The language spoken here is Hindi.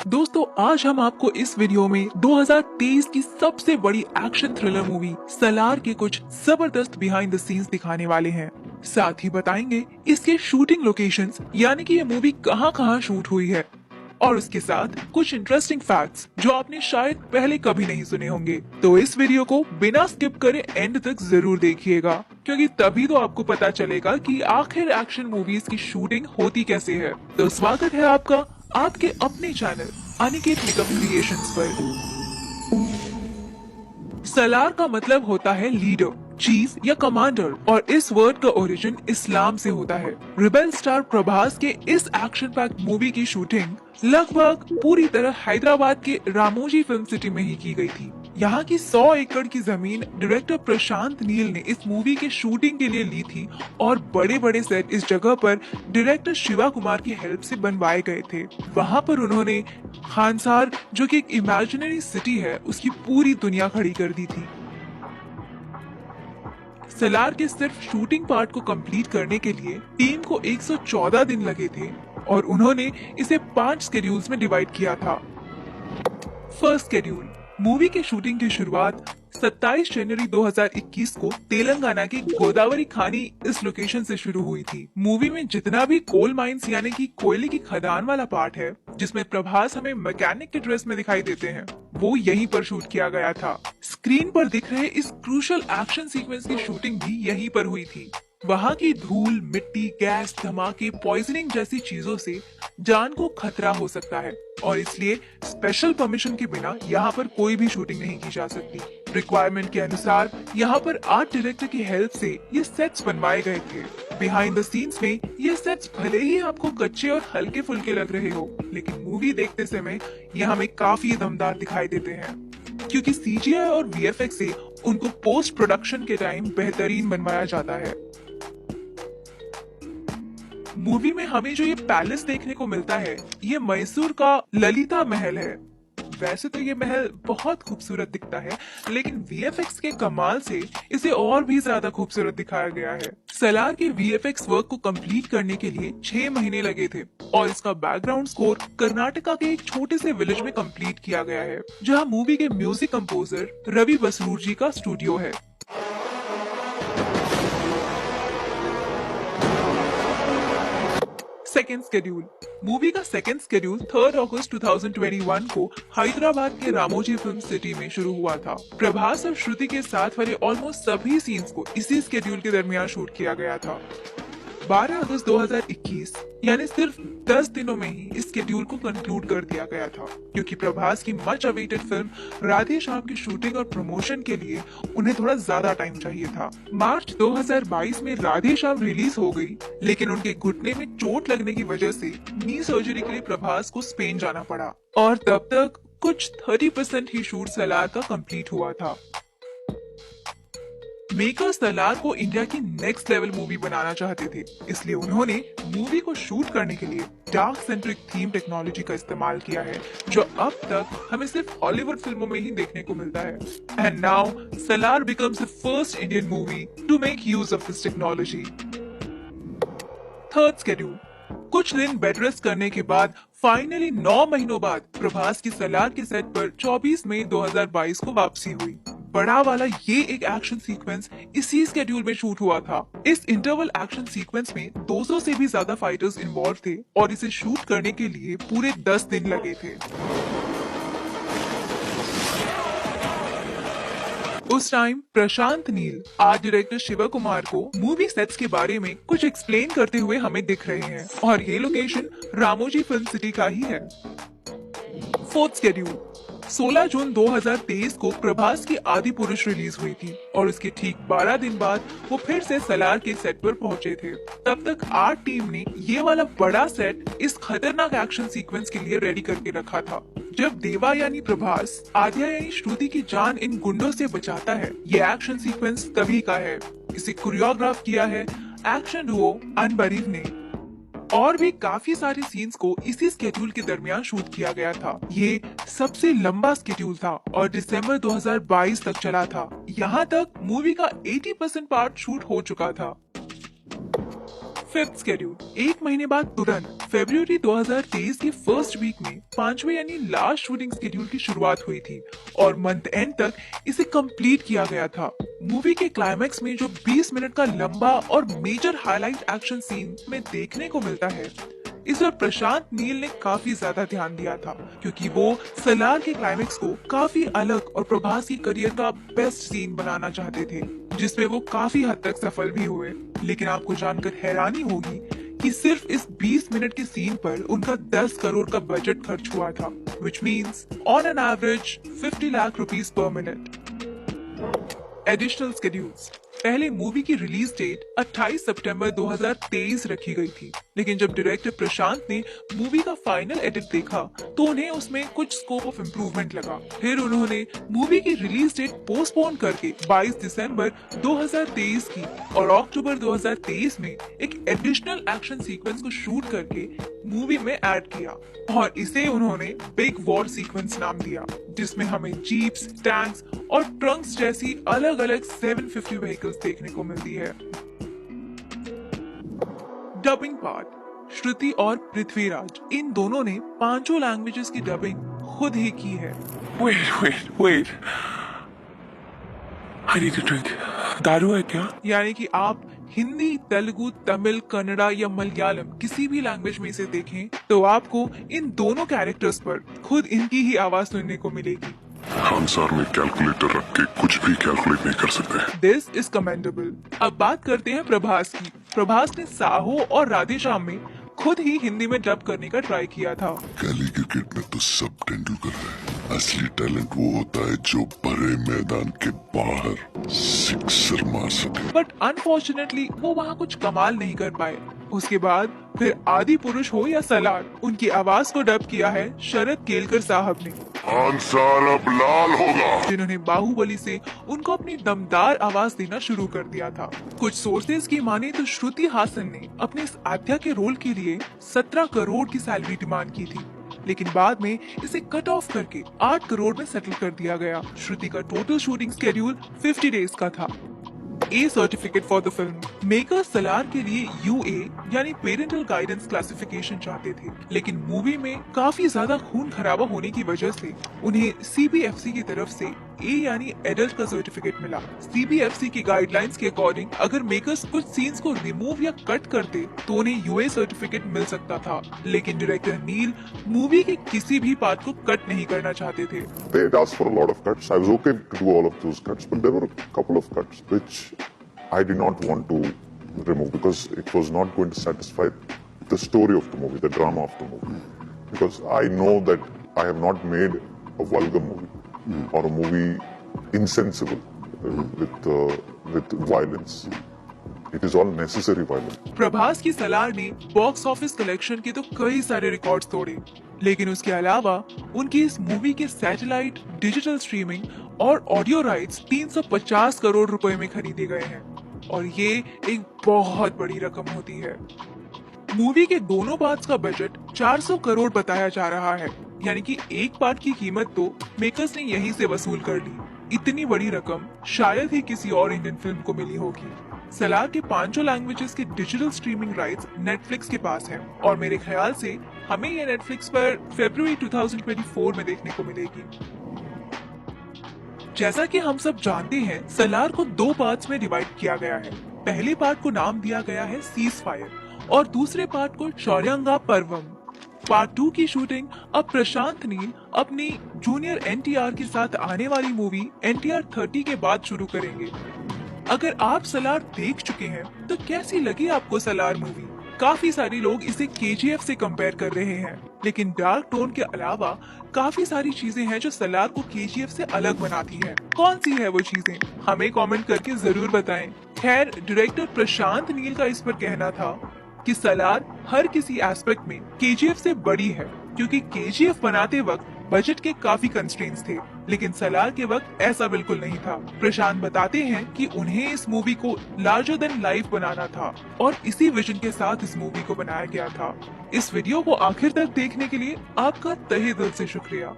दोस्तों आज हम आपको इस वीडियो में 2023 की सबसे बड़ी एक्शन थ्रिलर मूवी सलार के कुछ जबरदस्त बिहाइंड द सीन्स दिखाने वाले हैं। साथ ही बताएंगे इसके शूटिंग लोकेशंस यानी कि ये मूवी कहां-कहां शूट हुई है और उसके साथ कुछ इंटरेस्टिंग फैक्ट्स जो आपने शायद पहले कभी नहीं सुने होंगे। तो इस वीडियो को बिना स्किप करे एंड तक जरूर देखिएगा क्योंकि तभी तो आपको पता चलेगा कि आखिर एक्शन मूवीज की शूटिंग होती कैसे है। तो स्वागत है आपका आपके अपने चैनल अनिकेत निकम क्रिएशंस पर। सलार का मतलब होता है लीडर, चीफ या कमांडर और इस वर्ड का ओरिजिन इस्लाम से होता है। रिबेल स्टार प्रभास के इस एक्शन पैक्ड मूवी की शूटिंग लगभग पूरी तरह हैदराबाद के रामोजी फिल्म सिटी में ही की गई थी। यहाँ की 100 एकड़ की जमीन डायरेक्टर प्रशांत नील ने इस मूवी के शूटिंग के लिए ली थी और बड़े बड़े सेट इस जगह पर डायरेक्टर शिवा कुमार की हेल्प से बनवाए गए थे। वहाँ पर उन्होंने खानसार जो कि एक इमेजिनरी सिटी है उसकी पूरी दुनिया खड़ी कर दी थी। सलार के सिर्फ शूटिंग पार्ट को कंप्लीट करने के लिए टीम को 114 दिन लगे थे और उन्होंने इसे 5 शेड्यूल्स में डिवाइड किया था। फर्स्ट शेड्यूल, मूवी के शूटिंग की शुरुआत 27 जनवरी 2021 को तेलंगाना की गोदावरी खानी इस लोकेशन से शुरू हुई थी। मूवी में जितना भी कोल माइंस यानी कि कोयले की खदान वाला पार्ट है जिसमें प्रभास हमें मैकेनिक के ड्रेस में दिखाई देते हैं वो यहीं पर शूट किया गया था। स्क्रीन पर दिख रहे इस क्रूशल एक्शन सीक्वेंस की शूटिंग भी यहीं पर हुई थी। वहाँ की धूल, मिट्टी, गैस, धमाके, पॉइजनिंग जैसी चीजों से जान को खतरा हो सकता है और इसलिए स्पेशल परमिशन के बिना यहाँ पर कोई भी शूटिंग नहीं की जा सकती। रिक्वायरमेंट के अनुसार यहाँ पर आर्ट डायरेक्टर की हेल्प से ये सेट्स बनवाए गए थे। बिहाइंड द सीन्स में ये सेट्स भले ही आपको कच्चे और हल्के फुल्के लग रहे हो लेकिन मूवी देखते समय ये हमें काफी दमदार दिखाई देते हैं क्योंकि सीजीआई और वीएफएक्स से उनको पोस्ट प्रोडक्शन के टाइम बेहतरीन बनवाया जाता है। मूवी में हमें जो ये पैलेस देखने को मिलता है ये मैसूर का ललिता महल है। वैसे तो ये महल बहुत खूबसूरत दिखता है लेकिन वीएफएक्स के कमाल से इसे और भी ज्यादा खूबसूरत दिखाया गया है। सलार के वीएफएक्स वर्क को कंप्लीट करने के लिए 6 महीने लगे थे और इसका बैकग्राउंड स्कोर कर्नाटका के एक छोटे से विलेज में कंप्लीट किया गया है जहां मूवी के म्यूजिक कंपोजर रवि बसरूर जी का स्टूडियो है। सेकेंड शेड्यूल, मूवी का सेकेंड शेड्यूल 3 अगस्त 2021 को हैदराबाद के रामोजी फिल्म सिटी में शुरू हुआ था। प्रभास और श्रुति के साथ वाले ऑलमोस्ट सभी सीन्स को इसी शेड्यूल के दरमियान शूट किया गया था। 12 अगस्त 2021 यानी सिर्फ 10 दिनों में ही इस शेड्यूल को कंक्लूड कर दिया गया था क्योंकि प्रभास की much awaited film Radhe Shyam की शूटिंग और प्रमोशन के लिए उन्हें थोड़ा ज्यादा टाइम चाहिए था। मार्च 2022 में राधे श्याम रिलीज हो गई लेकिन उनके घुटने में चोट लगने की वजह से नी सर्जरी के लिए प्रभास को स्पेन जाना पड़ा और तब तक कुछ 30% ही शूट सलार का कंप्लीट हुआ था। मेकर्स सलार को इंडिया की नेक्स्ट लेवल मूवी बनाना चाहते थे इसलिए उन्होंने मूवी को शूट करने के लिए डार्क सेंट्रिक थीम टेक्नोलॉजी का इस्तेमाल किया है जो अब तक हमें सिर्फ हॉलीवुड फिल्मों में ही देखने को मिलता है। And now Salaar becomes the first Indian movie two make use of this technology. Third schedule, कुछ दिन बेड रेस्ट करने के बाद फाइनली 9 महीनों बाद प्रभास की सलार के सेट पर 24 मई 2022 को वापसी हुई। बड़ा वाला ये एक एक्शन सीक्वेंस इसी शेड्यूल में शूट हुआ था। इस इंटरवल एक्शन सीक्वेंस में 200 से भी ज्यादा फाइटर्स इन्वॉल्व थे और इसे शूट करने के लिए पूरे 10 दिन लगे थे। उस time Prashanth Neel art director Shiva Kumar को मूवी सेट्स के बारे में कुछ एक्सप्लेन करते हुए हमें दिख रहे हैं और ये लोकेशन रामोजी फिल्म सिटी का ही है। फोर्थ शेड्यूल, 16 जून 2023 को प्रभास की आदि पुरुष रिलीज हुई थी और उसके ठीक 12 दिन बाद वो फिर से सलार के सेट पर पहुंचे थे। तब तक आर्ट टीम ने ये वाला बड़ा सेट इस खतरनाक एक्शन सीक्वेंस के लिए रेडी करके रखा था। जब देवा यानी प्रभास आद्या यानी श्रुति की जान इन गुंडों से बचाता है ये एक्शन सीक्वेंस तभी का है। इसे कोरियोग्राफ किया है एक्शन डुओ अनबरीव ने और भी काफी सारे सीन्स को इसी स्केड्यूल के दरमियान शूट किया गया था। ये सबसे लंबा स्केड्यूल था और दिसंबर 2022 तक चला था। यहाँ तक मूवी का 80% पार्ट शूट हो चुका था। फिफ्थ स्केड्यूल, एक महीने बाद तुरंत फरवरी 2023 की फर्स्ट वीक में पांचवें यानी लास्ट शूटिंग स्केड्यूल की शुरुआत हुई थी और मंथ एंड तक इसे कंप्लीट किया गया था। मूवी के क्लाइमैक्स में जो 20 मिनट का लंबा और मेजर हाईलाइट एक्शन सीन में देखने को मिलता है, इस पर प्रशांत नील ने काफी ज्यादा ध्यान दिया था क्योंकि वो सलार के क्लाइमैक्स को काफी अलग और प्रभास की करियर का बेस्ट सीन बनाना चाहते थे, जिसमें वो काफी हद तक सफल भी हुए। लेकिन आपको जानकर हैरानी होगी कि सिर्फ इस 20 मिनट के सीन पर उनका 10 करोड़ का बजट खर्च हुआ था, which means on an average 50 lakh rupees पर मिनट। एडिशनल स्केड्यूल्स, पहले मूवी की रिलीज डेट 28 सितंबर 2023 रखी गई थी, लेकिन जब डायरेक्टर प्रशांत ने मूवी का फाइनल एडिट देखा तो उन्हें उसमें कुछ स्कोप ऑफ इम्प्रूवमेंट लगा। फिर उन्होंने मूवी की रिलीज डेट पोस्टपोन करके 22 दिसंबर 2023 की और अक्टूबर 2023 में एक एडिशनल एक्शन सीक्वेंस को शूट करके मूवी में ऐड किया और इसे उन्होंने बिग वॉर सीक्वेंस नाम दिया, जिसमें हमें जीप्स, टैंक्स और ट्रंक्स जैसी अलग अलग 750 व्हीकल्स देखने को मिलती है। डबिंग पार्ट, श्रुति और पृथ्वीराज इन दोनों ने 5 लैंग्वेजेस की डबिंग खुद ही की है। Wait. I need a drink. दारू है क्या? यानी कि आप हिंदी, तेलुगु, तमिल, कन्नड़ा या मलयालम किसी भी लैंग्वेज में इसे देखें तो आपको इन दोनों कैरेक्टर्स पर खुद इनकी ही आवाज सुनने को मिलेगी। हम सर में कैलकुलेटर रख के कुछ भी कैलकुलेट नहीं कर सकते। This is commendable. अब बात करते हैं प्रभास की। प्रभास ने साहो और राधेश्याम में खुद ही हिंदी में डब करने का ट्राई किया था। गली क्रिकेट में तो सब तेंदुलकर है। असली टैलेंट वो होता है जो भरे मैदान के बाहर सिक्सर मार सके। बट अनफॉर्चुनेटली वो वहाँ कुछ कमाल नहीं कर पाए। उसके बाद फिर आदि पुरुष हो या सलार, उनकी आवाज को डब किया है शरद केलकर साहब ने। आंसर अब लाल होगा। जिन्होंने बाहुबली से उनको अपनी दमदार आवाज देना शुरू कर दिया था। कुछ सोर्सेज की माने तो श्रुति हासन ने अपने इस आद्या के रोल के लिए 17 करोड़ की सैलरी डिमांड की थी, लेकिन बाद में इसे कट ऑफ करके 8 करोड़ में सेटल कर दिया गया। श्रुति का टोटल शूटिंग स्केड्यूल 50 डेज का था। A certificate for the film, maker Salaar के लिए UA यानी पेरेंटल गाइडेंस क्लासिफिकेशन चाहते थे, लेकिन मूवी में काफी ज्यादा खून खराबा होने की वजह से उन्हें CBFC की तरफ से A यानी एडल्ट का सर्टिफिकेट मिला। CBFC की गाइडलाइंस के अकॉर्डिंग अगर मेकर्स कुछ सीन्स को रिमूव या कट करते तो उन्हें UA सर्टिफिकेट मिल सकता था, लेकिन डायरेक्टर नील मूवी के किसी भी पार्ट को कट नहीं करना चाहते थे। They had asked for a lot of cuts. I was okay to do all of those cuts, but there were a couple of cuts which I did not want to remove because it was not going to satisfy the story of the movie, the drama of the movie. Because I know that I have not made a vulgar movie or a movie insensible with violence. It is all necessary violence. Prabhas की सलार ने बॉक्स ऑफिस कलेक्शन के तो कई सारे रिकॉर्ड्स तोड़े, लेकिन उसके अलावा उनकी इस मूवी के सैटेलाइट, डिजिटल स्ट्रीमिंग और ऑडियो राइट्स 350 करोड़ रुपए में खरीदे गए हैं और ये एक बहुत बड़ी रकम होती है। मूवी के दोनों पार्ट्स का बजट 400 करोड़ बताया जा रहा है, यानी कि एक पार्ट की कीमत तो मेकर्स ने यहीं से वसूल कर ली। इतनी बड़ी रकम शायद ही किसी और इंडियन फिल्म को मिली होगी। सलार के 5 लैंग्वेजेस की डिजिटल स्ट्रीमिंग राइट्स नेटफ्लिक्स के पास है और मेरे ख्याल से हमें ये नेटफ्लिक्स पर फरवरी 2024 में देखने को मिलेगी। जैसा कि हम सब जानते हैं, सलार को 2 पार्ट्स में डिवाइड किया गया है। पहले पार्ट को नाम दिया गया है सीज फायर और दूसरे पार्ट को शौर्यांगा पर्वम। पार्ट 2 की शूटिंग अब प्रशांत नील अपनी जूनियर NTR के साथ आने वाली मूवी NTR 30 के बाद शुरू करेंगे। अगर आप सलार देख चुके हैं तो कैसी लगी आपको सलार मूवी? काफी सारे लोग इसे KGF से कंपेयर कर रहे हैं, लेकिन डार्क टोन के अलावा काफी सारी चीजें हैं जो सलार को KGF से अलग बनाती है। कौन सी है वो चीजें? हमें कमेंट करके जरूर बताएं। खैर, डायरेक्टर प्रशांत नील का इस पर कहना था कि सलार हर किसी एस्पेक्ट में KGF से बड़ी है, क्योंकि KGF बनाते वक्त बजट के काफी कंस्ट्रेंट्स थे, लेकिन सलार के वक्त ऐसा बिल्कुल नहीं था। प्रशांत बताते हैं कि उन्हें इस मूवी को लार्जर देन लाइफ बनाना था और इसी विजन के साथ इस मूवी को बनाया गया था। इस वीडियो को आखिर तक देखने के लिए आपका तहे दिल से शुक्रिया।